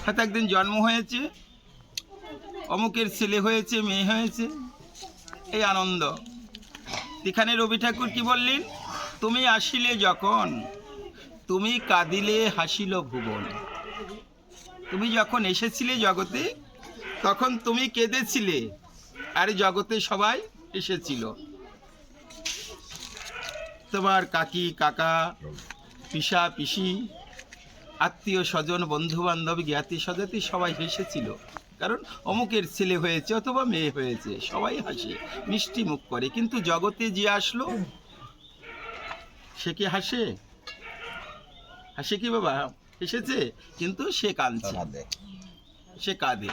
হয়তো একদিন জন্ম হয়েছে, অমুকের ছেলে হয়েছে, মেয়ে হয়েছে, এই আনন্দ। এখানে রবি ঠাকুর কি বললেন? তুমি আসিলে যখন, তুমি কাঁদিলে হাসিল ভুবন। তুমি যখন এসেছিলে জগতে, তখন তুমি কেঁদেছিলে, আর জগতে সবাই এসেছিল। তোমার কাকি কাকা, পিসা পিসি, আত্মীয় স্বজন, বন্ধু বান্ধব, জ্ঞাতি স্বজাতি সবাই হেসেছিল, কারণ অমুকের ছেলে হয়েছে অথবা মেয়ে হয়েছে, সবাই হাসে, মিষ্টি মুখ করে। কিন্তু জগতে যে আসলো, সে কি হাসে? হাসে কি বাবা? এসেছে কিন্তু সে কাঁদছে, সে কাঁদে।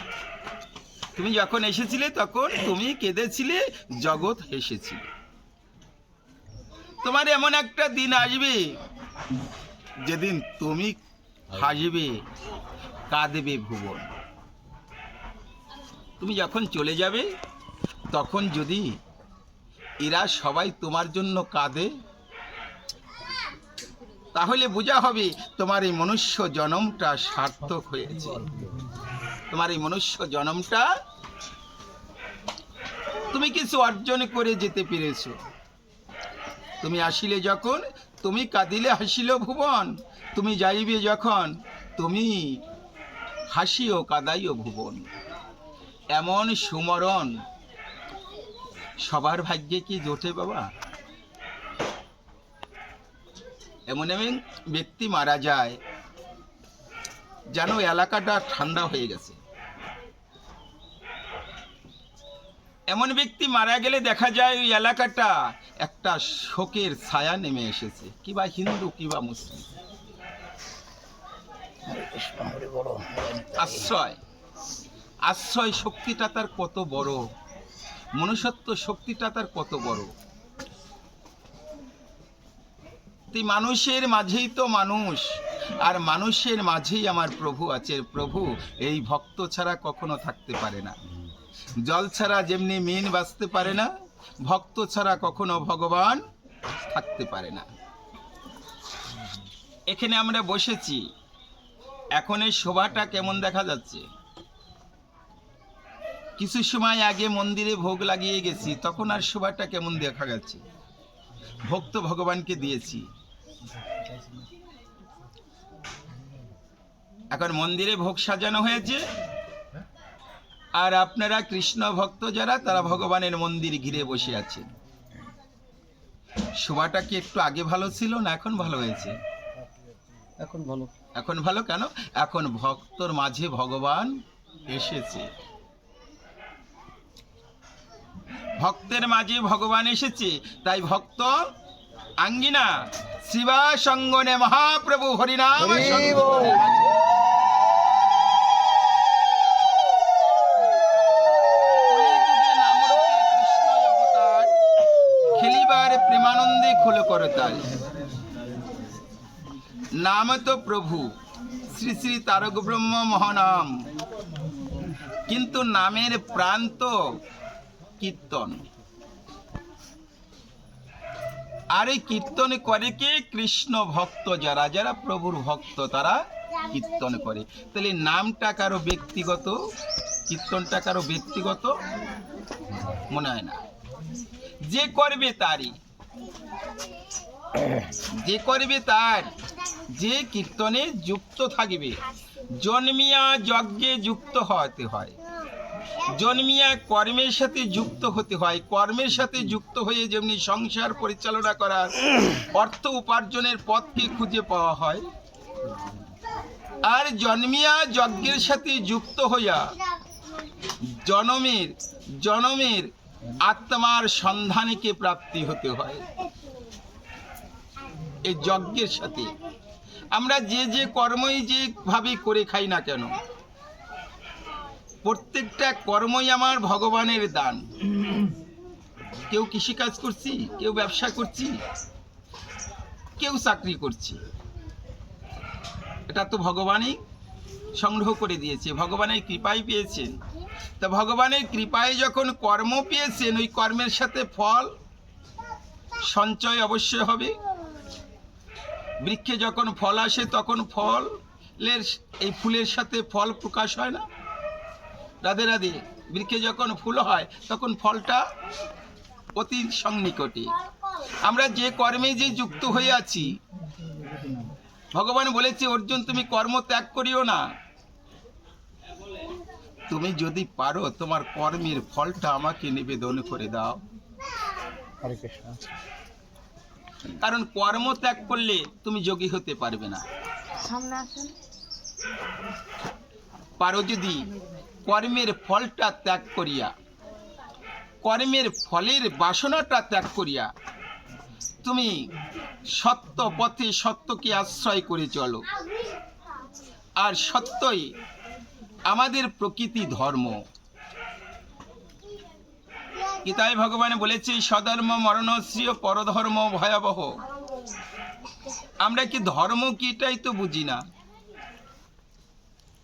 তুমি যখন এসেছিলে তখন তুমি কেঁদেছিলে, জগৎ হেসেছিল। তোমার এমন একটা দিন আসবে যেদিন তুমি হাসবে, কাঁদবে ভুবন। তুমি যখন চলে যাবে, তখন যদি এরা সবাই তোমার জন্য কাঁদে, তাহলে বোঝা হবে তোমার এই মনুষ্য জন্মটা সার্থক হয়েছে। তোমার এই মনুষ্য জন্মটা তুমি কিছু অর্জন করে যেতে পেরেছো। তুমি আসিলে যখন, তুমি কাঁদিলে হাসিল ভুবন। তুমি যাইবে যখন, তুমি হাসিও কাঁদাইও ভুবন। এমন সুমরণ সবার ভাগ্যে কি জোটে বাবা? এমন এমন ব্যক্তি মারা যায় যেন এলাকাটা ঠান্ডা হয়ে গেছে। এমন ব্যক্তি মারা গেলে দেখা যায় ওই এলাকাটা একটা শোকের ছায়া নেমে এসেছে, কিবা হিন্দু কিবা মুসলিম। আশ্রয়, আশ্রয় শক্তিটা তার কত বড়, মনুষ্যত্ব শক্তিটা তার কত বড়। মানুষের মাঝেই তো মানুষ, আর মানুষের মাঝেই আমার প্রভু আছে। প্রভু এই ভক্ত ছাড়া কখনো থাকতে পারে না। জল ছাড়া যেমনি মিন বাঁচতে পারে না, ভক্ত ছাড়া কখনো ভগবান থাকতে পারে না। এখানে আমরা বসেছি, এখন এই শোভাটা কেমন দেখা যাচ্ছে? কিছু সময় আগে মন্দিরে ভোগ লাগিয়ে গেছি, তখন আর শোভাটা কেমন দেখা গেছে? ভোগ তো ভগবানকে দিয়েছি। এখন মন্দিরে ভোগ সাজানো হয়েছে, আর আপনারা কৃষ্ণ ভক্ত যারা, তারা ভগবানের মন্দির ঘিরে বসে আছেন। শোভাটা কি একটু আগে ভালো ছিল না এখন ভালো হয়েছে? এখন ভালো। এখন ভালো কেন? এখন ভক্তর মাঝে ভগবান এসেছে। ভক্তের মাঝে ভগবান এসেছে, তাই ভক্ত আঙ্গিনা শিবা সঙ্গনে মহাপ্রভু হরিনাম সংকীর্তনের মাঝে। খেলিবার প্রেমানন্দে খোল করতাল। নাম তো প্রভু শ্রী শ্রী তারক ব্রহ্ম মহানাম, কিন্তু নামের প্রান্ত কীর্তন। আর এই কীর্তন করে কে? কৃষ্ণ ভক্ত যারা, যারা প্রভুর ভক্ত, তারা কীর্তন করে। তাহলে নামটা কারো ব্যক্তিগত, কীর্তনটা কারো ব্যক্তিগত মনে হয় না। যে করবে তারই, যে করবে তার, যে কীর্তনে যুক্ত থাকবে। জন্মিয়া যজ্ঞে যুক্ত হতে হয়, জন্মিয়া কর্মের সাথে যুক্ত হতে হয়। কর্মের সাথে যুক্ত হয়ে যেমনি সংসার পরিচালনা করার অর্থ উপার্জনের পথকে খুঁজে পাওয়া হয়, আর জন্মিয়া যজ্ঞের সাথে যুক্ত হইয়া জনমের জনমের আত্মার সন্ধানকে প্রাপ্তি হতে হয়। এই যজ্ঞের সাথে আমরা যে যে কর্মই যেভাবে করে খাই না কেন, প্রত্যেকটা কর্মই আমার ভগবানের দান। কেউ কৃষিকাজ করছি, কেউ ব্যবসা করছি, কেউ চাকরি করছি, এটা তো ভগবানই সংগ্রহ করে দিয়েছে, ভগবানের কৃপায় পেয়েছেন। তা ভগবানের কৃপায় যখন কর্ম পেয়েছেন, ওই কর্মের সাথে ফল সঞ্চয় অবশ্যই হবে। বৃক্ষে যখন ফল আসে তখন ফল এই ফুলের সাথে ফল প্রকাশ হয় না? রাধে রাধে। বৃক্ষে যখন ফুল হয় তখন ফলটা অতি সন্নিকটে। আমরা যে কর্মে যে যুক্ত হয়ে আছি, ভগবান বলেছে অর্জুন তুমি কর্ম ত্যাগ করিও না। তুমি যদি পারো তোমার কর্মের ফলটা আমাকে নিবেদন করে দাও। হরে কৃষ্ণ। কারণ কর্ম ত্যাগ করলে তুমি যোগী হতে পারবে না। পারো যদি কর্মের ফলটা ত্যাগ করিয়া, কর্মের ফলের বাসনাটা ত্যাগ করিয়া তুমি সত্য পথে সত্যকে আশ্রয় করে চলো। আর সত্যই আমাদের প্রকৃতি ধর্ম। গীতায় ভগবান বলেছে স্বধর্ম মরণশ্রেয় পরধর্ম ভয়াবহ। আমরা কি ধর্ম কি এটাই তো বুঝি না।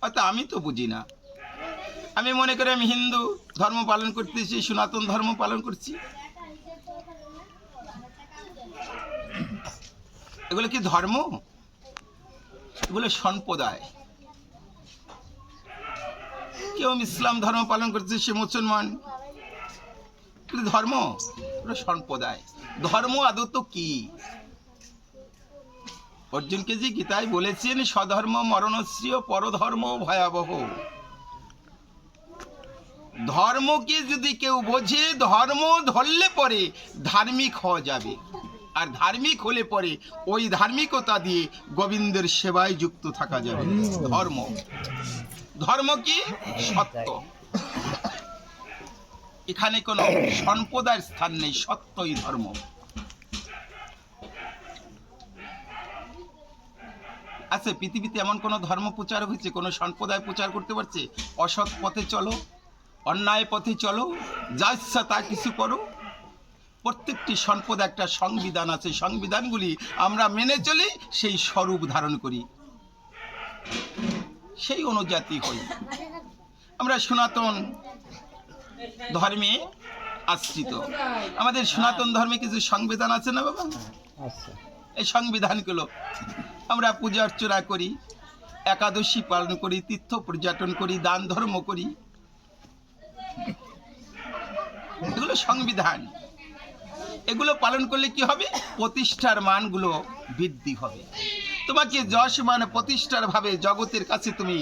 অর্থাৎ আমি তো বুঝি না। আমি মনে করি আমি হিন্দু ধর্ম পালন করতেছি, সনাতন ধর্ম পালন করছি। এগুলো কি ধর্ম? এগুলো সম্প্রদায়। কেউ ইসলাম ধর্ম পালন করছে, সে মুসলমান। ধর্ম ওটা সম্প্রদায়। ধর্ম আদত কি? অর্জুনকে যে গীতায় বলেছেন স্বধর্ম মরণশ্রেয় পরধর্ম ভয়াবহ। ধর্মকে যদি কেউ বোঝে, ধর্ম ধরলে পরে ধার্মিক হওয়া যাবে। আর ধার্মিক হলে পরে ওই ধার্মিকতা দিয়ে গোবিন্দের সেবায় যুক্ত থাকা যাবে। ধর্ম, ধর্ম কি? সত্য। এখানে কোনো সম্প্রদায়ের স্থান নেই, সত্যই ধর্ম। আচ্ছা, পৃথিবীতে এমন কোনো ধর্ম প্রচার হয়েছে, কোনো সম্প্রদায় প্রচার করতে পারছে অসৎ পথে চলো, অন্যায় পথে চলো, যা ইচ্ছা তা কিছু করো? প্রত্যেকটি সম্প্রদায় একটা সংবিধান আছে, সংবিধানগুলি আমরা মেনে চলি, সেই স্বরূপ ধারণ করি, সেই অনুজাতি হই। আমরা সনাতন ধর্মে আশ্রিত। আমাদের সনাতন ধর্মে কিছু সংবিধান আছে না বাবা? এই সংবিধানগুলো আমরা পূজা অর্চনা করি, একাদশী পালন করি, তীর্থ পর্যটন করি, দান ধর্ম করি। এগুলো সংবিধান। এগুলো পালন করলে কি হবে? প্রতিষ্ঠার মানগুলো বৃদ্ধি হবে। তোমাকে যশ মান প্রতিষ্ঠার ভাবে জগতের কাছে তুমি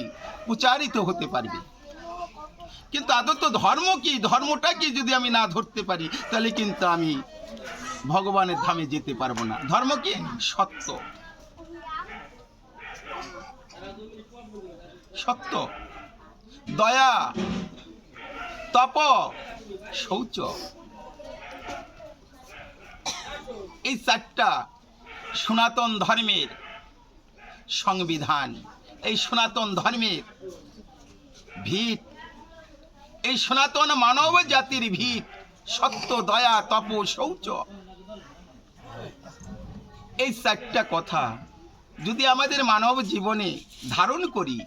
প্রচারিত হতে পারবে। কিন্তু আদত ধর্ম কি? ধর্মটা কি যদি আমি না ধরতে পারি, তাহলে কিন্তু আমি ভগবানের ধামে যেতে পারবো না। ধর্ম কি? সত্য। সত্য, দয়া, তপ, শৌচ, এই চারটা সনাতন ধর্মের সংবিধান। এই সনাতন ধর্মের ভিত, এই সনাতন মানব জাতির ভিত সত্য, দয়া, তপ, শৌচ। এই চারটা কথা যদি আমাদের মানব জীবনে ধারণ করি,